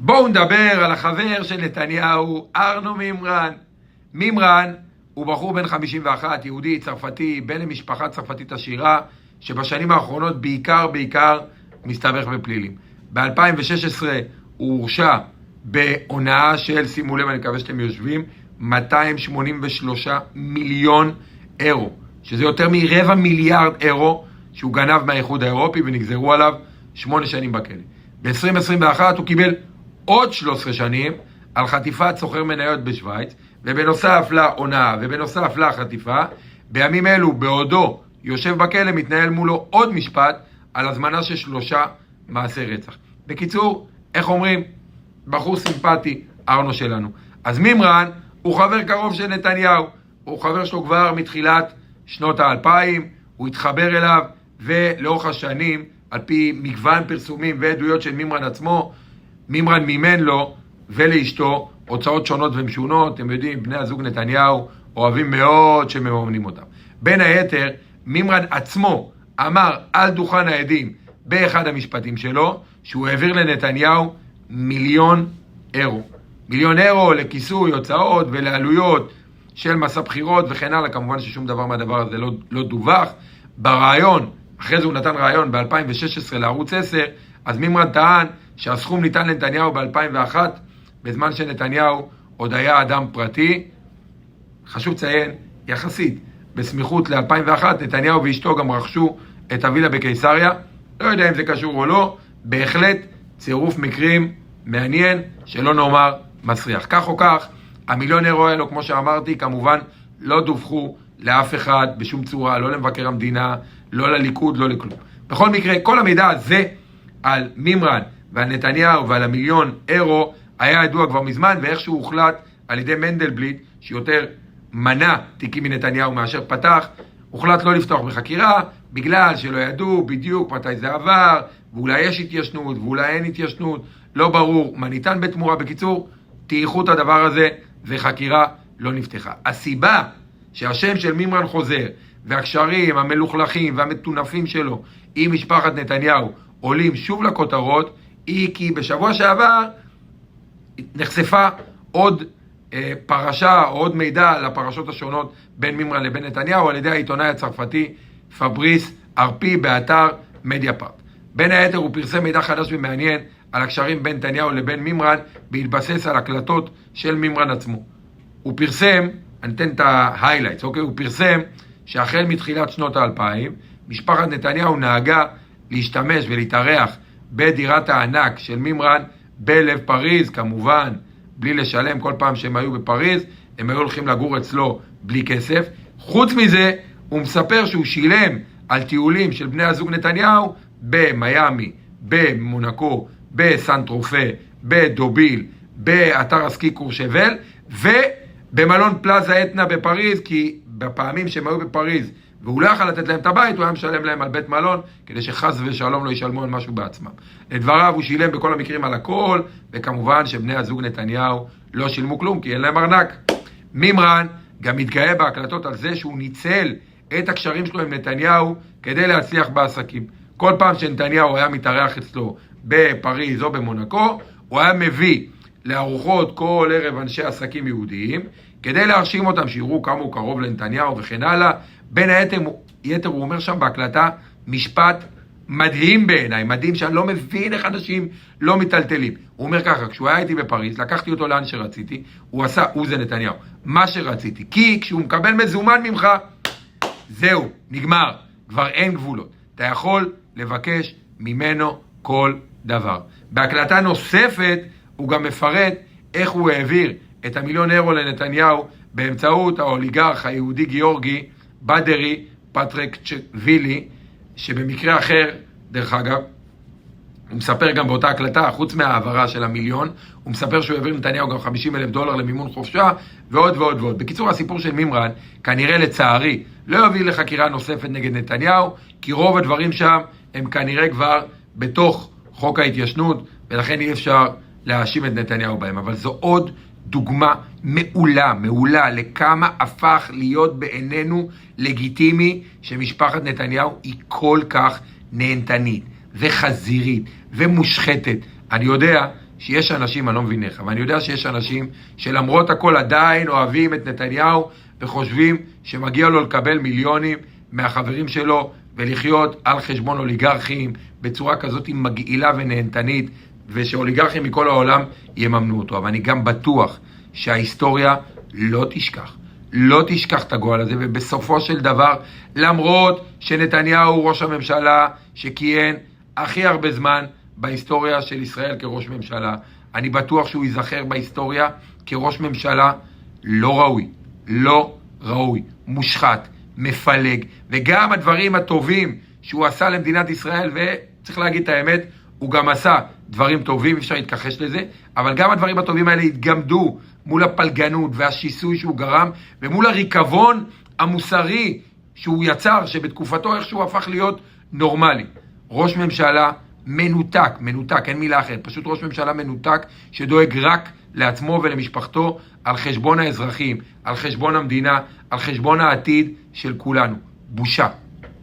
בואו נדבר על החבר של נתניהו, ארנו מימרן. מימרן הוא בחור בן 51, יהודי, צרפתי, בן למשפחה צרפתית עשירה, שבשנים האחרונות בעיקר מסתבך בפלילים. ב-2016 הוא הורשע בהונאה של, שימו לב, אני מקווה שאתם יושבים, 283 מיליון אירו, שזה יותר מ250 מיליארד אירו שהוא גנב מהאיחוד האירופי, ונגזרו עליו 8 שנים בכלא. ב-2021 הוא קיבל עוד 13 שנים על חטיפת סוחר מניות בשוויץ, ובנוסף להונאה ובנוסף לחטיפה, בימים אלו בעודו יושב בכלא, מתנהל מולו עוד משפט על הזמנה של 3 מעשי רצח. בקיצור, איך אומרים? בחור סימפטי, ארנו שלנו. אז מימרן הוא חבר קרוב של נתניהו, הוא חבר שלו כבר מתחילת שנות ה-2000, הוא התחבר אליו, ולאורך השנים, על פי מגוון פרסומים ועדויות של מימרן עצמו, מימרן מימן לו ולאשתו הוצאות שונות ומשונות. אתם יודעים, בני הזוג נתניהו אוהבים מאוד שמממנים אותם. בין היתר, מימרן עצמו אמר על דוכן העדים באחד המשפטים שלו, שהוא העביר לנתניהו 1,000,000 אירו. 1,000,000 אירו לכיסוי הוצאות ולעלויות של מסע בחירות וכן הלאה. כמובן ששום דבר מהדבר הזה לא דווח. ברעיון, אחרי זה הוא נתן רעיון ב-2016 לערוץ 10, אז מימרן טען שהסכום ניתן לנתניהו ב-2001, בזמן שנתניהו עוד היה אדם פרטי. חשוב ציין, יחסית, בסמיכות ל-2001, נתניהו ואשתו גם רכשו את הווילה בקיסריה. לא יודע אם זה קשור או לא, בהחלט צירוף מקרים מעניין, שלא נאמר מסריח. כך או כך, 1,000,000 אירו האלו, כמו שאמרתי, כמובן לא דווחו לאף אחד בשום צורה, לא למבקר המדינה, לא לליכוד, לא לכלום. בכל מקרה, כל המידע הזה על מימרן ועל נתניהו ועל 1,000,000 אירו היה ידוע כבר מזמן, ואיכשהו הוחלט על ידי מנדלבליט, שיותר מנע תיקים מנתניהו מאשר פתח, הוחלט לא לפתוח בחקירה, בגלל שלא ידעו בדיוק מתי זה עבר, ואולי יש התיישנות ואולי אין התיישנות, לא ברור מה ניתן בתמורה. בקיצור, תייחו את הדבר הזה, וחקירה לא נפתחה. הסיבה שהשם של מימרן חוזר, והקשרים המלוכלכים והמטונפים שלו עם משפחת נתניהו עולים שוב לכותרות, היא כי בשבוע שעבר נחשפה עוד פרשה או עוד מידע על הפרשות השונות בין מימרן לבין נתניהו על ידי העיתונאי הצרפתי פבריס ארפי באתר מדיאפארט. בין היתר הוא פרסם מידע חדש ומעניין על הקשרים בין נתניהו לבין מימרן, בהתבסס על הקלטות של מימרן עצמו. הוא פרסם, אני אתן את ההיילייטס, אוקיי? הוא פרסם שהחל מתחילת שנות ה-2000, משפחת נתניהו נהגה להשתמש ולהתארח בדירת הענק של מימרן בלב פריז, כמובן בלי לשלם. כל פעם שהם היו בפריז, הם היו הולכים לגור אצלו בלי כסף. חוץ מזה, הוא מספר שהוא שילם על טיולים של בני הזוג נתניהו במיימי, במונקו, בסן טרופה, בדוביל, באתר הסקי קורשבל, ובמלון פלאזה אתנה בפריז, כי בפעמים שהם היו בפריז והוא לא יכול לתת להם את הבית, הוא היה משלם להם על בית מלון, כדי שחס ושלום לא ישלמו על משהו בעצמם. לדבריו הוא שילם בכל המקרים על הכל, וכמובן שבני הזוג נתניהו לא שילמו כלום, כי אין להם ארנק. מימרן גם מתגאה בהקלטות על זה שהוא ניצל את הקשרים שלו עם נתניהו כדי להצליח בעסקים. כל פעם שנתניהו היה מתארח אצלו בפריז או במונקו, הוא היה מביא לארוחות כל ערב אנשי עסקים יהודיים, כדי להרשים אותם שיראו כמה הוא קרוב לנתניהו וכן הלאה. בין היתר הוא אומר שם בהקלטה משפט מדהים בעיניי, מדהים שאני לא מבין איך אנשים לא מטלטלים. הוא אומר ככה, כשהוא היה איתי בפריז, לקחתי אותו לאן שרציתי, הוא זה נתניהו, מה שרציתי. כי כשהוא מקבל מזומן ממך, זהו, נגמר, כבר אין גבולות. אתה יכול לבקש ממנו כל דבר. בהקלטה נוספת הוא גם מפרט איך הוא העביר את 1,000,000 אירו לנתניהו באמצעות האוליגרך היהודי גיאורגי בדרי פטרקצ'ווילי, שבמקרה אחר, דרך אגב, הוא מספר גם באותה הקלטה, חוץ מהעברה של 1,000,000, הוא מספר שהוא העביר לנתניהו גם $50,000 למימון חופשה, ועוד ועוד ועוד. בקיצור, הסיפור של מימרן, כנראה לצערי, לא יוביל לחקירה נוספת נגד נתניהו, כי רוב הדברים שם הם כנראה כבר בתוך חוק ההתיישנות, ולכן אי אפשר להאשים את נתניהו בהם. אבל זו עוד דוגמה מעולה לכמה הפך להיות בעינינו לגיטימי שמשפחת נתניהו היא כל כך נהנתנית וחזירית ומושחתת. אני יודע שיש אנשים, אני לא מבין איך, אבל אני יודע שיש אנשים שלמרות הכל עדיין אוהבים את נתניהו וחושבים שמגיע לו לקבל מיליונים מהחברים שלו ולחיות על חשבון אוליגרכים בצורה כזאת מגעילה ונהנתנית, ושאוליגרכים מכל העולם יממנו אותו. אבל אני גם בטוח שההיסטוריה לא תשכח. לא תשכח את הגועל הזה, ובסופו של דבר, למרות שנתניהו הוא ראש הממשלה שכיהן הכי הרבה זמן בהיסטוריה של ישראל כראש ממשלה, אני בטוח שהוא ייזכר בהיסטוריה כראש ממשלה לא ראוי, לא ראוי, מושחת, מפלג, וגם הדברים הטובים שהוא עשה למדינת ישראל, וצריך להגיד את האמת, הוא גם עשה דברים טובים, אפשר להתכחש לזה, אבל גם הדברים הטובים האלה התגמדו מול הפלגנות והשיסוי שהוא גרם, ומול הריקבון המוסרי שהוא יצר, שבתקופתו איכשהו הפך להיות נורמלי. ראש ממשלה מנותק, אין מילה אחרת, פשוט ראש ממשלה מנותק, שדואג רק לעצמו ולמשפחתו, על חשבון האזרחים, על חשבון המדינה, על חשבון העתיד של כולנו. בושה.